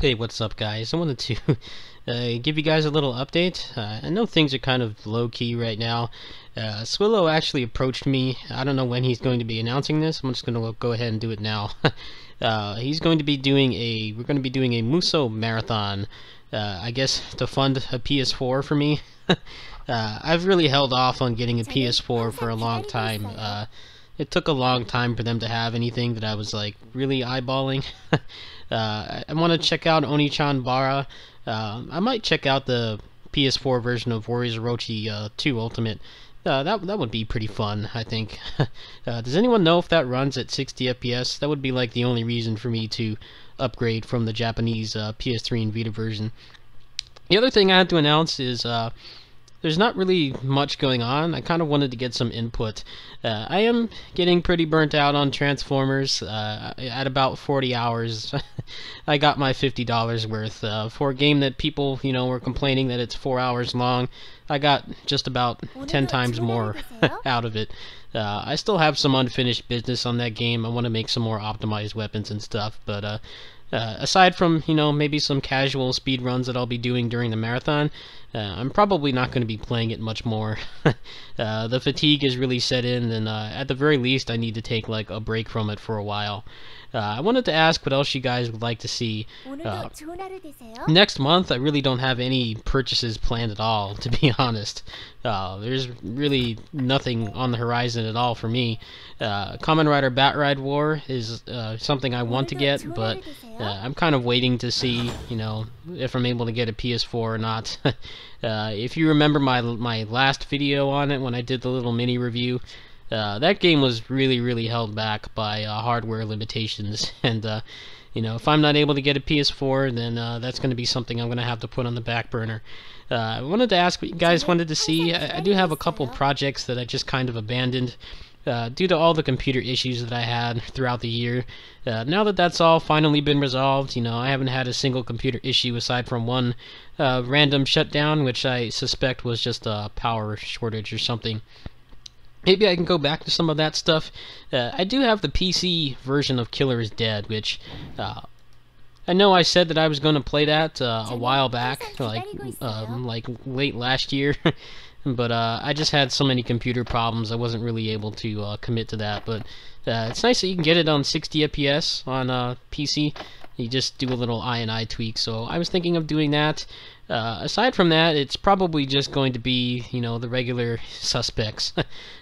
Hey, what's up, guys? I wanted to give you guys a little update. I know things are kind of low-key right now. Swillow actually approached me. I don't know when he's going to be announcing this. I'm just going to go ahead and do it now. He's going to be doing we're going to be doing a Muso marathon, I guess to fund a PS4 for me. I've really held off on getting a PS4 for a long time. It took a long time for them to have anything that I was like really eyeballing. I want to check out Onichan Bara. I might check out the PS4 version of Warriors Orochi 2 Ultimate. That would be pretty fun, I think. Does anyone know if that runs at 60 FPS? That would be like the only reason for me to upgrade from the Japanese PS3 and Vita version. The other thing I had to announce is there's not really much going on. I kind of wanted to get some input. I am getting pretty burnt out on Transformers. At about 40 hours, I got my $50 worth. For a game that people, were complaining that it's 4 hours long, I got just about 10 times more out of it. I still have some unfinished business on that game. I want to make some more optimized weapons and stuff, but aside from, maybe some casual speed runs that I'll be doing during the marathon, I'm probably not going to be playing it much more. The fatigue is really set in, and at the very least I need to take like a break from it for a while. I wanted to ask what else you guys would like to see. Next month I really don't have any purchases planned at all, to be honest. There's really nothing on the horizon at all for me. Kamen Rider Batride War is something I want to get, but I'm kind of waiting to see, if I'm able to get a PS4 or not. If you remember my last video on it when I did the little mini review, that game was really held back by hardware limitations, and if I'm not able to get a PS4, then that's going to be something I'm going to have to put on the back burner. I wanted to ask what you guys wanted to see. I do have a couple projects that I just kind of abandoned due to all the computer issues that I had throughout the year. Now that that's all finally been resolved, I haven't had a single computer issue aside from one random shutdown, which I suspect was just a power shortage or something. Maybe I can go back to some of that stuff. I do have the PC version of Killer is Dead, which I know I said that I was going to play that a while back, like late last year, but I just had so many computer problems I wasn't really able to commit to that. But it's nice that you can get it on 60 FPS on PC. You just do a little I tweak, so I was thinking of doing that. Aside from that, it's probably just going to be, the regular suspects.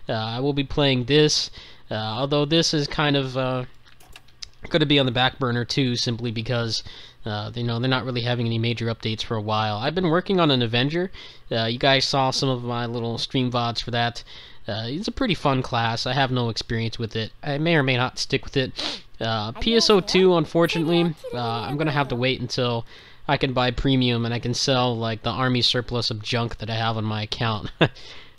I will be playing this, although this is kind of going to be on the back burner too, simply because they're not really having any major updates for a while. I've been working on an Avenger. You guys saw some of my little stream VODs for that. It's a pretty fun class. I have no experience with it. I may or may not stick with it. PSO2, unfortunately, I'm going to have to wait until I can buy premium and I can sell like the army surplus of junk that I have on my account.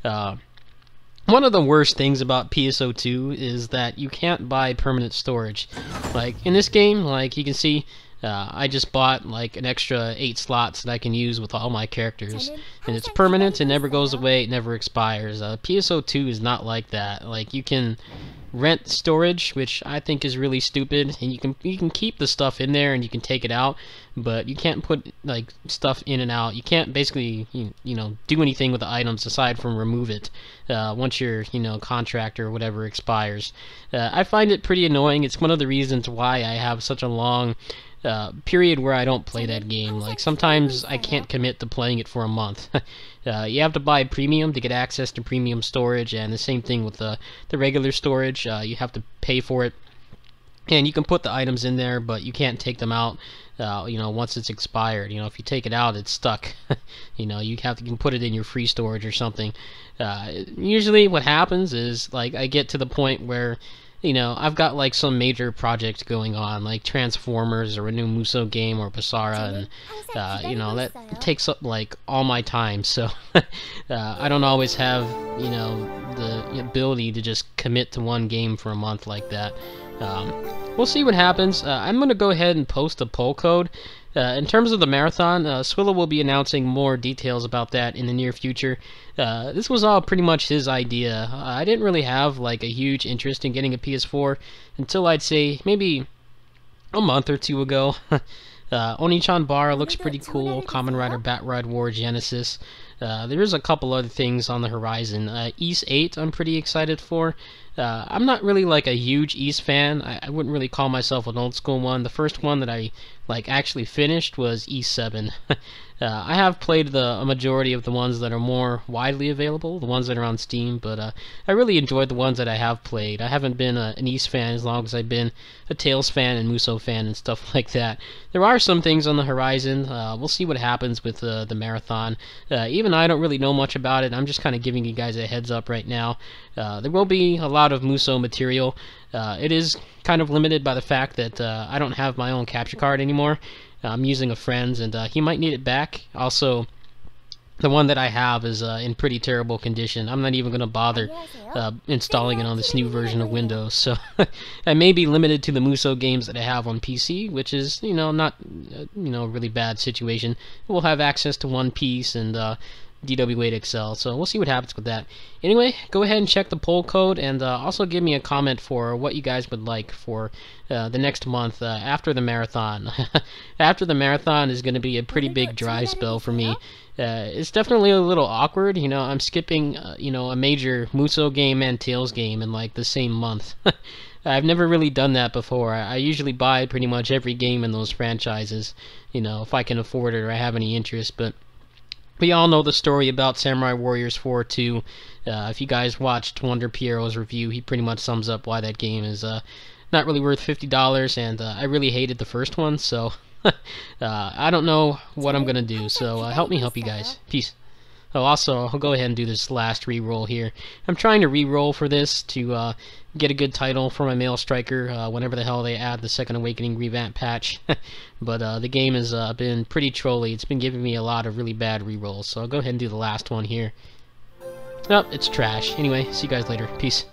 One of the worst things about PSO2 is that you can't buy permanent storage. Like in this game, like you can see, I just bought like an extra 8 slots that I can use with all my characters, and it's permanent, it never goes away, it never expires. PSO2 is not like that. Like you can rent storage, which I think is really stupid, and you can keep the stuff in there and you can take it out, but you can't put like stuff in and out. You can't basically do anything with the items aside from remove it once your contract or whatever expires. I find it pretty annoying. It's one of the reasons why I have such a long period where I don't play that game. Like sometimes I can't commit to playing it for a month. You have to buy premium to get access to premium storage, and the same thing with the regular storage. You have to pay for it, and you can put the items in there, but you can't take them out once it's expired. If you take it out, it's stuck. You can put it in your free storage or something. Usually what happens is like I get to the point where I've got like some major project going on, like Transformers or a new Muso game or Basara, and that takes up like all my time, so I don't always have the ability to just commit to one game for a month like that. We'll see what happens. I'm gonna go ahead and post a poll code. In terms of the marathon, Swillow will be announcing more details about that in the near future. This was all pretty much his idea. I didn't really have like a huge interest in getting a PS4 until I'd say maybe a month or two ago. Onichan Bar looks pretty cool. Kamen Rider Batride War Genesis. There's a couple other things on the horizon. Ys 8 I'm pretty excited for. I'm not really like a huge Ys fan. I wouldn't really call myself an old school one. The first one that I like actually finished was Ys 7. I have played a majority of the ones that are more widely available, the ones that are on Steam, but I really enjoyed the ones that I have played. I haven't been an Ys fan as long as I've been a Tales fan and Musou fan and stuff like that. There are some things on the horizon. We'll see what happens with the marathon. Even I don't really know much about it. I'm just kind of giving you guys a heads up right now. There will be a lot of Musou material. It is kind of limited by the fact that I don't have my own capture card anymore. I'm using a friend's, and he might need it back. Also, the one that I have is in pretty terrible condition. I'm not even going to bother installing it on this new version of Windows, so I may be limited to the Musou games that I have on PC, which is, not, a really bad situation. We'll have access to One Piece and DW8XL, so we'll see what happens with that. Anyway, go ahead and check the poll code, and also give me a comment for what you guys would like for the next month after the marathon. After the marathon is going to be a pretty big dry spell for me. It's definitely a little awkward, I'm skipping, a major Musou game and Tales game in like the same month. I've never really done that before. I usually buy pretty much every game in those franchises, if I can afford it or I have any interest, but we all know the story about Samurai Warriors 4 2. If you guys watched Wonder Piero's review, he pretty much sums up why that game is not really worth $50, and I really hated the first one, so I don't know what I'm going to do, so help me help you guys. Peace. Oh, also, I'll go ahead and do this last re-roll here. I'm trying to re-roll for this to get a good title for my Male Striker whenever the hell they add the Second Awakening revamp patch. But the game has been pretty trolly. It's been giving me a lot of really bad re-rolls, so I'll go ahead and do the last one here. Nope, it's trash. Anyway, see you guys later. Peace.